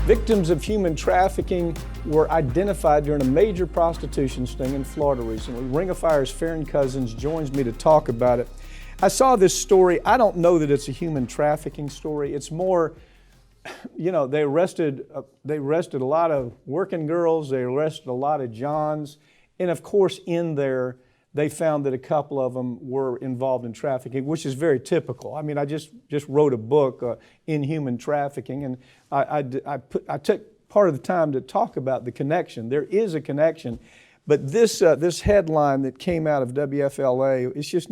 Victims of human trafficking were identified during a major prostitution sting in Florida recently. Ring of Fire's Farron Cousins joins me to talk about it. I saw this story. I don't know that it's a human trafficking story. It's more, you know, they arrested a lot of working girls. They arrested a lot of Johns. And of course, in there, they found that a couple of them were involved in trafficking, which is very typical. I mean, I just wrote a book, Inhuman Trafficking, and I took part of the time to talk about the connection. There is a connection, but this headline that came out of WFLA, it's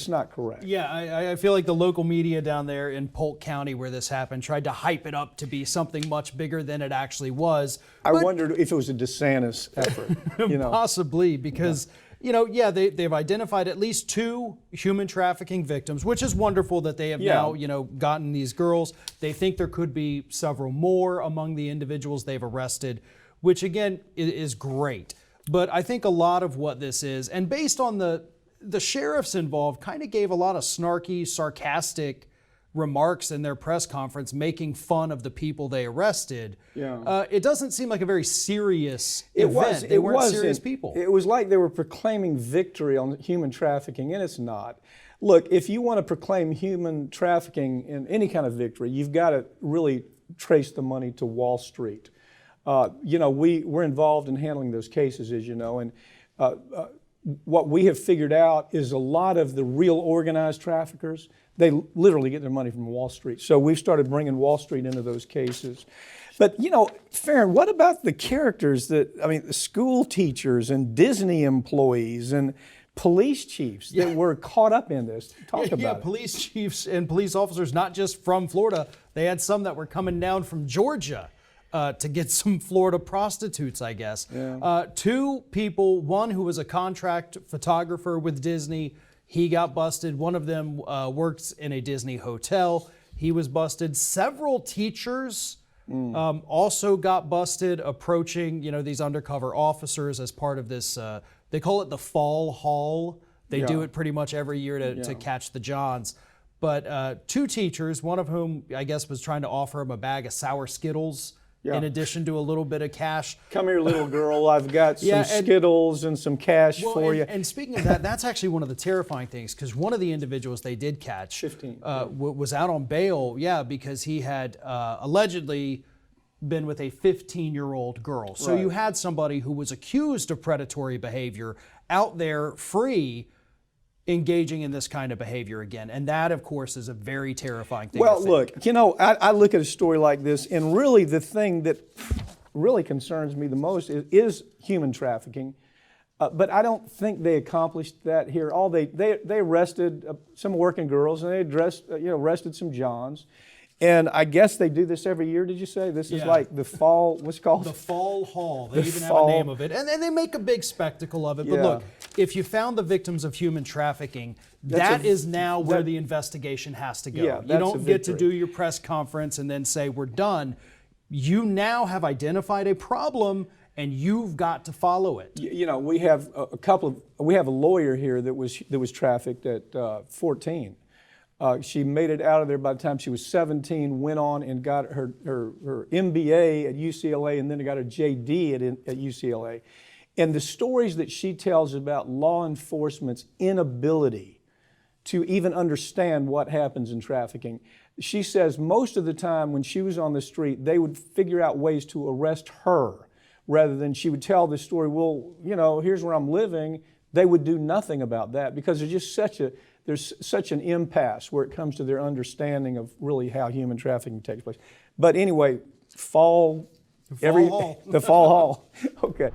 not correct. Yeah, I feel like the local media down there in Polk County where this happened tried to hype it up to be something much bigger than it actually was. I wondered if it was a DeSantis effort. Possibly, because they've identified at least 2 human trafficking victims, which is wonderful that they have now gotten these girls. They think there could be several more among the individuals they've arrested, which again is great. But I think a lot of what this is, and based on the sheriffs involved kind of gave a lot of snarky, sarcastic remarks in their press conference, making fun of the people they arrested. Yeah. It doesn't seem like a very serious event. They weren't serious people. It was like they were proclaiming victory on human trafficking, and it's not. Look, if you want to proclaim human trafficking in any kind of victory, you've got to really trace the money to Wall Street. We're involved in handling those cases, as you know, and what we have figured out is a lot of the real organized traffickers, they literally get their money from Wall Street. So we've started bringing Wall Street into those cases. But, Farron, what about the characters the school teachers and Disney employees and police chiefs that were caught up in this? Talk about it. Yeah, police chiefs and police officers, not just from Florida. They had some that were coming down from Georgia. To get some Florida prostitutes, I guess. Yeah. 2 people, one who was a contract photographer with Disney, he got busted. One of them works in a Disney hotel. He was busted. Several teachers also got busted approaching, these undercover officers as part of this, they call it the fall haul. They do it pretty much every year to catch the Johns. But 2 teachers, one of whom I guess was trying to offer him a bag of sour Skittles, in addition to a little bit of cash. Come here, little girl. I've got some Skittles and some cash for you. And speaking of that, that's actually one of the terrifying things, because one of the individuals they did catch 15. Was out on bail, because he had allegedly been with a 15-year-old girl. So you had somebody who was accused of predatory behavior out there free, engaging in this kind of behavior again. And that, of course, is a very terrifying thing. Well, look, I look at a story like this, and really the thing that really concerns me the most is human trafficking. But I don't think they accomplished that here. They arrested some working girls, and they arrested some Johns. And I guess they do this every year, did you say? This is like the fall, what's it called? The fall haul. They even have a name of it. And they make a big spectacle of it. But look, if you found the victims of human trafficking, that is now where the investigation has to go. Yeah, you don't get to do your press conference and then say, we're done. You now have identified a problem, and you've got to follow it. We have we have a lawyer here that was trafficked at 14. She made it out of there by the time she was 17, went on and got her MBA at UCLA, and then got her JD at UCLA. And the stories that she tells about law enforcement's inability to even understand what happens in trafficking, she says most of the time when she was on the street, they would figure out ways to arrest her rather than she would tell the story, well, here's where I'm living. They would do nothing about that because there's just there's such an impasse where it comes to their understanding of really how human trafficking takes place. But anyway, the fall haul. Okay.